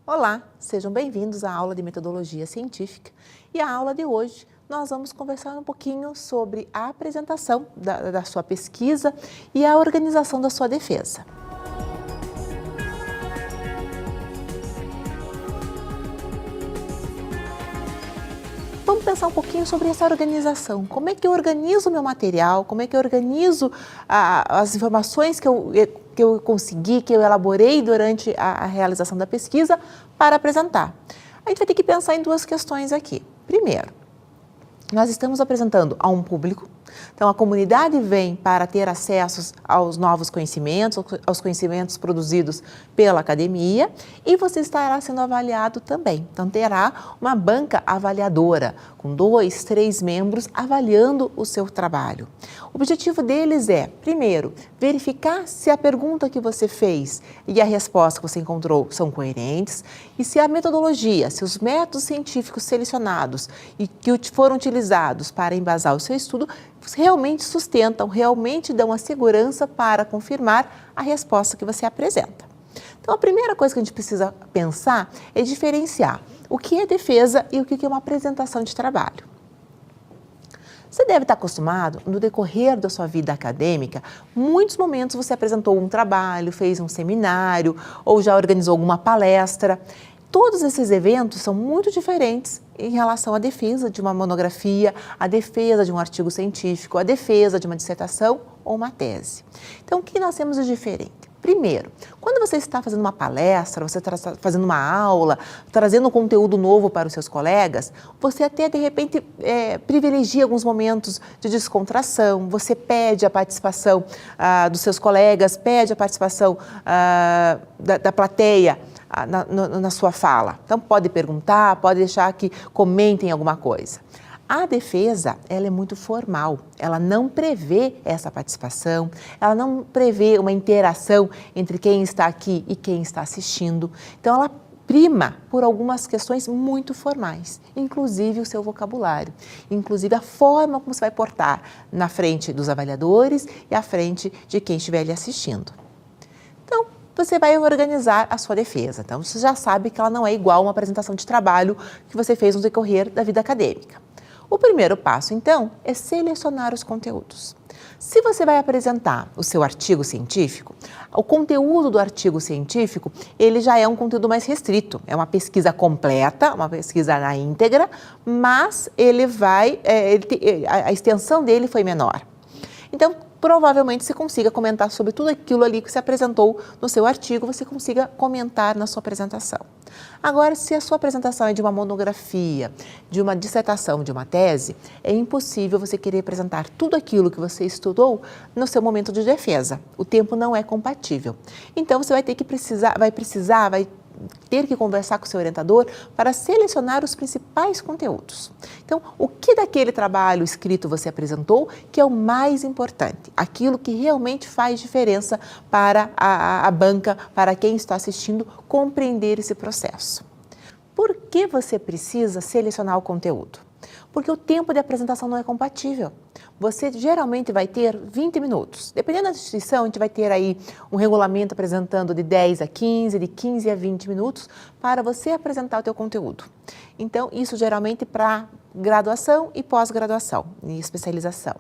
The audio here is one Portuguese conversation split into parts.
Olá, sejam bem-vindos à aula de metodologia científica e a aula de hoje nós vamos conversar um pouquinho sobre a apresentação da sua pesquisa e a organização da sua defesa. Vamos pensar um pouquinho sobre essa organização. Como é que eu organizo o meu material? Como é que eu organizo as informações que eu consegui, que eu elaborei durante a realização da pesquisa para apresentar? A gente vai ter que pensar em duas questões aqui. Primeiro, nós estamos apresentando a um público, então a comunidade vem para ter acesso aos novos conhecimentos, aos conhecimentos produzidos pela academia, e você estará sendo avaliado também. Então terá uma banca avaliadora, com 2, 3 membros avaliando o seu trabalho. O objetivo deles é, primeiro, verificar se a pergunta que você fez e a resposta que você encontrou são coerentes e se a metodologia, se os métodos científicos selecionados e que foram utilizados para embasar o seu estudo realmente sustentam, realmente dão a segurança para confirmar a resposta que você apresenta. Então, a primeira coisa que a gente precisa pensar é diferenciar o que é defesa e o que é uma apresentação de trabalho. Você deve estar acostumado, no decorrer da sua vida acadêmica, muitos momentos você apresentou um trabalho, fez um seminário ou já organizou alguma palestra. Todos esses eventos são muito diferentes em relação à defesa de uma monografia, à defesa de um artigo científico, à defesa de uma dissertação ou uma tese. Então, o que nós temos de diferente? Primeiro, quando você está fazendo uma palestra, você está fazendo uma aula, trazendo um conteúdo novo para os seus colegas, você até, de repente, privilegia alguns momentos de descontração, você pede a participação dos seus colegas, pede a participação da plateia na sua fala. Então, pode perguntar, pode deixar que comentem alguma coisa. A defesa, ela é muito formal, ela não prevê essa participação, ela não prevê uma interação entre quem está aqui e quem está assistindo. Então, ela prima por algumas questões muito formais, inclusive o seu vocabulário, inclusive a forma como você vai portar na frente dos avaliadores e à frente de quem estiver lhe assistindo. Então, você vai organizar a sua defesa. Então, você já sabe que ela não é igual a uma apresentação de trabalho que você fez no decorrer da vida acadêmica. O primeiro passo, então, é selecionar os conteúdos. Se você vai apresentar o seu artigo científico, o conteúdo do artigo científico, ele já é um conteúdo mais restrito. É uma pesquisa completa, uma pesquisa na íntegra, mas a extensão dele foi menor. Então, provavelmente você consiga comentar sobre tudo aquilo ali que você apresentou no seu artigo, você consiga comentar na sua apresentação. Agora, se a sua apresentação é de uma monografia, de uma dissertação, de uma tese, é impossível você querer apresentar tudo aquilo que você estudou no seu momento de defesa. O tempo não é compatível. Então, você vai ter que conversar com o seu orientador para selecionar os principais conteúdos. Então, o que daquele trabalho escrito você apresentou que é o mais importante? Aquilo que realmente faz diferença para a banca, para quem está assistindo, compreender esse processo. Por que você precisa selecionar o conteúdo? Porque o tempo de apresentação não é compatível. Você geralmente vai ter 20 minutos. Dependendo da instituição, a gente vai ter aí um regulamento apresentando de 10 a 15, de 15 a 20 minutos para você apresentar o teu conteúdo. Então, isso geralmente para graduação e pós-graduação e especialização.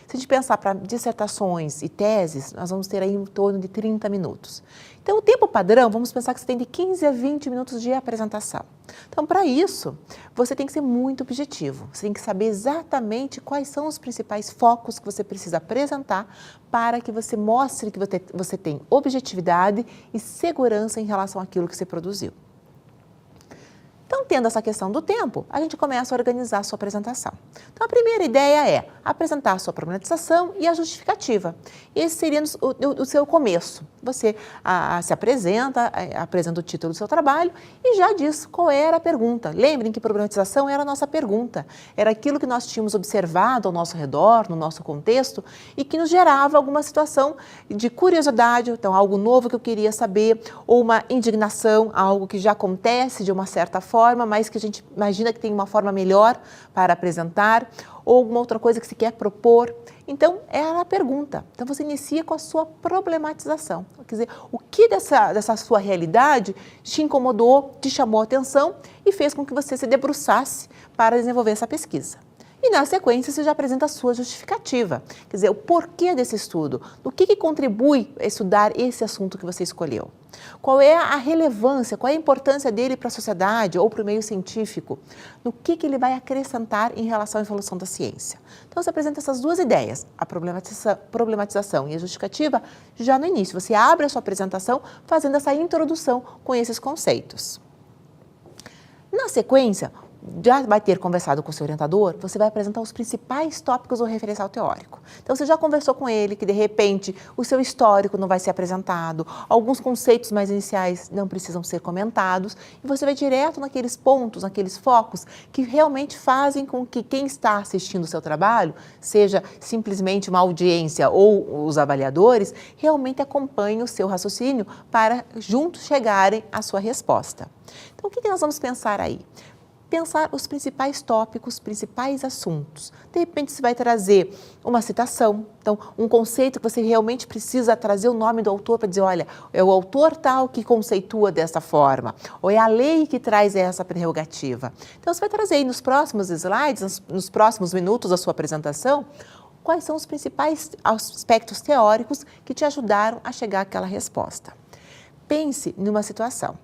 Se a gente pensar para dissertações e teses, nós vamos ter aí em torno de 30 minutos. Então, o tempo padrão, vamos pensar que você tem de 15 a 20 minutos de apresentação. Então, para isso, você tem que ser muito objetivo. Você tem que saber exatamente quais são os principais focos que você precisa apresentar para que você mostre que você tem objetividade e segurança em relação àquilo que você produziu. Então, tendo essa questão do tempo, a gente começa a organizar a sua apresentação. Então, a primeira ideia é apresentar a sua problematização e a justificativa. Esse seria o seu começo. Você se apresenta, apresenta o título do seu trabalho e já diz qual era a pergunta. Lembrem que problematização era a nossa pergunta. Era aquilo que nós tínhamos observado ao nosso redor, no nosso contexto, e que nos gerava alguma situação de curiosidade, então algo novo que eu queria saber, ou uma indignação, algo que já acontece de uma certa forma, forma, mas que a gente imagina que tem uma forma melhor para apresentar, ou alguma outra coisa que se quer propor. Então, é a pergunta. Então, você inicia com a sua problematização. Quer dizer, o que dessa sua realidade te incomodou, te chamou a atenção e fez com que você se debruçasse para desenvolver essa pesquisa. E na sequência você já apresenta a sua justificativa, quer dizer, o porquê desse estudo, do que contribui a estudar esse assunto que você escolheu. Qual é a relevância, qual é a importância dele para a sociedade ou para o meio científico, no que ele vai acrescentar em relação à evolução da ciência. Então você apresenta essas duas ideias, a problematização e a justificativa, já no início. Você abre a sua apresentação fazendo essa introdução com esses conceitos. Na sequência, já vai ter conversado com o seu orientador, você vai apresentar os principais tópicos do referencial teórico. Então, você já conversou com ele que, de repente, o seu histórico não vai ser apresentado, alguns conceitos mais iniciais não precisam ser comentados, e você vai direto naqueles pontos, naqueles focos que realmente fazem com que quem está assistindo o seu trabalho, seja simplesmente uma audiência ou os avaliadores, realmente acompanhem o seu raciocínio para juntos chegarem à sua resposta. Então, o que nós vamos pensar aí? Pensar os principais tópicos, principais assuntos. De repente, você vai trazer uma citação, então, um conceito que você realmente precisa trazer o nome do autor para dizer, olha, é o autor tal que conceitua dessa forma, ou é a lei que traz essa prerrogativa. Então, você vai trazer aí nos próximos slides, nos próximos minutos da sua apresentação, quais são os principais aspectos teóricos que te ajudaram a chegar àquela resposta. Pense numa situação.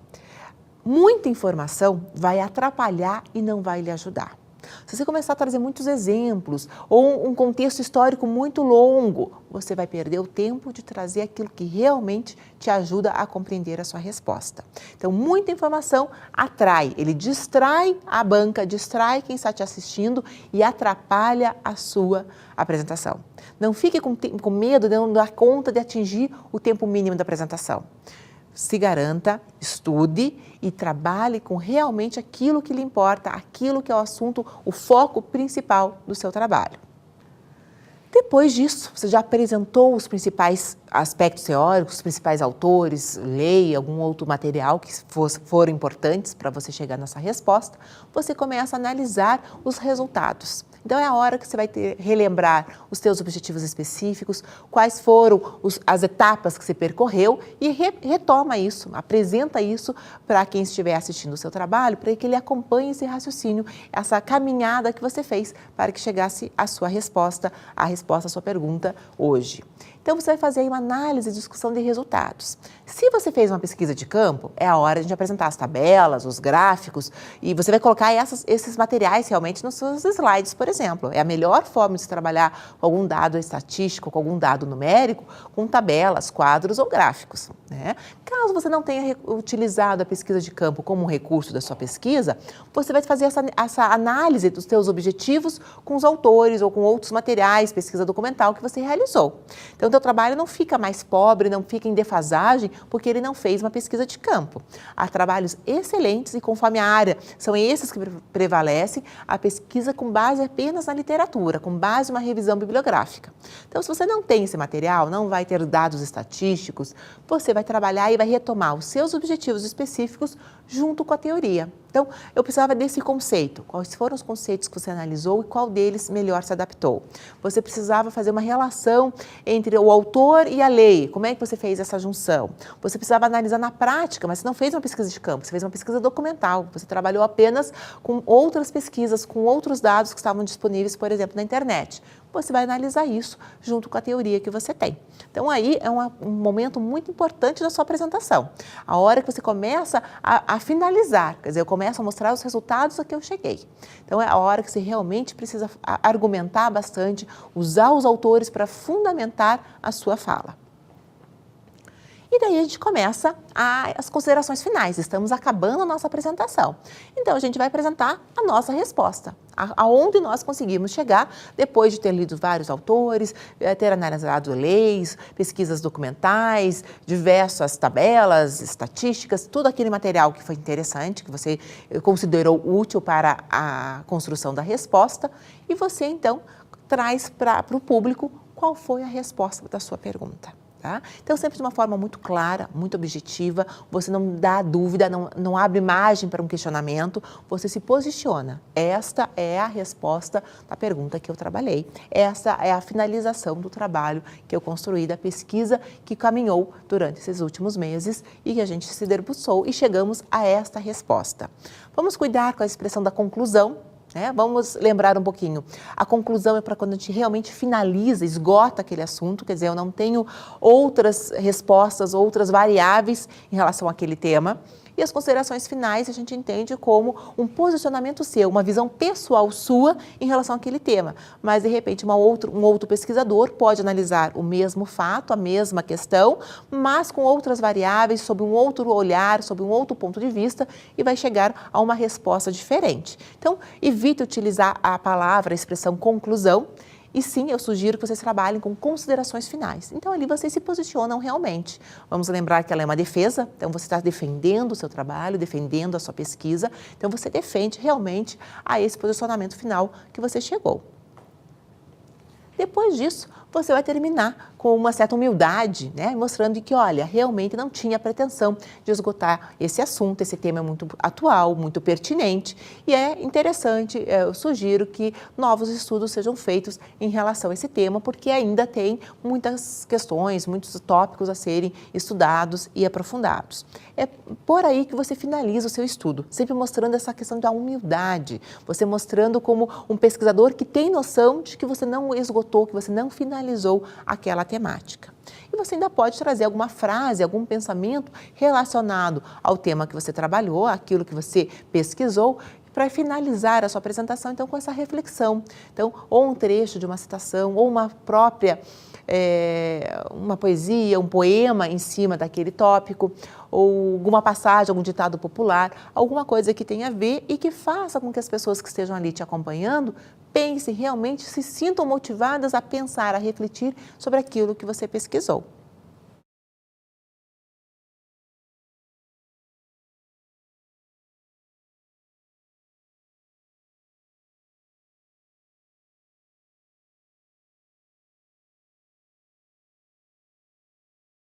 Muita informação vai atrapalhar e não vai lhe ajudar. Se você começar a trazer muitos exemplos ou um contexto histórico muito longo, você vai perder o tempo de trazer aquilo que realmente te ajuda a compreender a sua resposta. Então, muita informação atrai, ele distrai a banca, distrai quem está te assistindo e atrapalha a sua apresentação. Não fique com medo de não dar conta de atingir o tempo mínimo da apresentação. Se garanta, estude e trabalhe com realmente aquilo que lhe importa, aquilo que é o assunto, o foco principal do seu trabalho. Depois disso, você já apresentou os principais aspectos teóricos, os principais autores, lei, algum outro material que foram importantes para você chegar nessa resposta, você começa a analisar os resultados. Então, é a hora que você vai relembrar os seus objetivos específicos, quais foram as etapas que você percorreu e retoma isso, apresenta isso para quem estiver assistindo o seu trabalho, para que ele acompanhe esse raciocínio, essa caminhada que você fez para que chegasse a sua resposta, a resposta à sua pergunta hoje. Então, você vai fazer aí uma análise e discussão de resultados. Se você fez uma pesquisa de campo, é a hora de apresentar as tabelas, os gráficos, e você vai colocar esses materiais realmente nos seus slides, por exemplo. É a melhor forma de se trabalhar com algum dado estatístico, com algum dado numérico, com tabelas, quadros ou gráficos, né? Caso você não tenha utilizado a pesquisa de campo como um recurso da sua pesquisa, você vai fazer essa análise dos seus objetivos com os autores ou com outros materiais, pesquisa documental que você realizou. Então, o teu trabalho não fica mais pobre, não fica em defasagem, porque ele não fez uma pesquisa de campo. Há trabalhos excelentes e conforme a área, são esses que prevalecem, a pesquisa com base apenas na literatura, com base em uma revisão bibliográfica. Então, se você não tem esse material, não vai ter dados estatísticos, você vai trabalhar e vai retomar os seus objetivos específicos junto com a teoria. Então, eu precisava desse conceito. Quais foram os conceitos que você analisou e qual deles melhor se adaptou? Você precisava fazer uma relação entre o autor e a lei. Como é que você fez essa junção? Você precisava analisar na prática, mas você não fez uma pesquisa de campo, você fez uma pesquisa documental. Você trabalhou apenas com outras pesquisas, com outros dados que estavam disponíveis, por exemplo, na internet. Você vai analisar isso junto com a teoria que você tem. Então, aí é um momento muito importante da sua apresentação. A hora que você começa a finalizar, quer dizer, eu começo a mostrar os resultados a que eu cheguei. Então, é a hora que você realmente precisa argumentar bastante, usar os autores para fundamentar a sua fala. E daí a gente começa as considerações finais, estamos acabando a nossa apresentação. Então, a gente vai apresentar a nossa resposta, aonde nós conseguimos chegar depois de ter lido vários autores, ter analisado leis, pesquisas documentais, diversas tabelas, estatísticas, tudo aquele material que foi interessante, que você considerou útil para a construção da resposta, e você, então, traz para o público qual foi a resposta da sua pergunta. Tá? Então, sempre de uma forma muito clara, muito objetiva, você não dá dúvida, não abre margem para um questionamento, você se posiciona. Esta é a resposta da pergunta que eu trabalhei, essa é a finalização do trabalho que eu construí, da pesquisa que caminhou durante esses últimos meses e que a gente se debruçou e chegamos a esta resposta. Vamos cuidar com a expressão da conclusão. Vamos lembrar um pouquinho. A conclusão é para quando a gente realmente finaliza, esgota aquele assunto, quer dizer, eu não tenho outras respostas, outras variáveis em relação àquele tema. E as considerações finais a gente entende como um posicionamento seu, uma visão pessoal sua em relação àquele tema. Mas, de repente, um outro pesquisador pode analisar o mesmo fato, a mesma questão, mas com outras variáveis, sob um outro olhar, sob um outro ponto de vista e vai chegar a uma resposta diferente. Então, evite utilizar a palavra, a expressão conclusão. E sim, eu sugiro que vocês trabalhem com considerações finais. Então, ali vocês se posicionam realmente. Vamos lembrar que ela é uma defesa, então você está defendendo o seu trabalho, defendendo a sua pesquisa. Então, você defende realmente a esse posicionamento final que você chegou. Depois disso, você vai terminar com uma certa humildade, mostrando que, olha, realmente não tinha pretensão de esgotar esse assunto, esse tema é muito atual, muito pertinente e é interessante, eu sugiro que novos estudos sejam feitos em relação a esse tema, porque ainda tem muitas questões, muitos tópicos a serem estudados e aprofundados. É por aí que você finaliza o seu estudo, sempre mostrando essa questão da humildade, você mostrando como um pesquisador que tem noção de que você não esgotou, que você não finalizou aquela temática. E você ainda pode trazer alguma frase, algum pensamento relacionado ao tema que você trabalhou, aquilo que você pesquisou, para finalizar a sua apresentação, então, com essa reflexão. Então, ou um trecho de uma citação, ou uma própria, uma poesia, um poema em cima daquele tópico, ou alguma passagem, algum ditado popular, alguma coisa que tenha a ver e que faça com que as pessoas que estejam ali te acompanhando pensem realmente, se sintam motivadas a pensar, a refletir sobre aquilo que você pesquisou.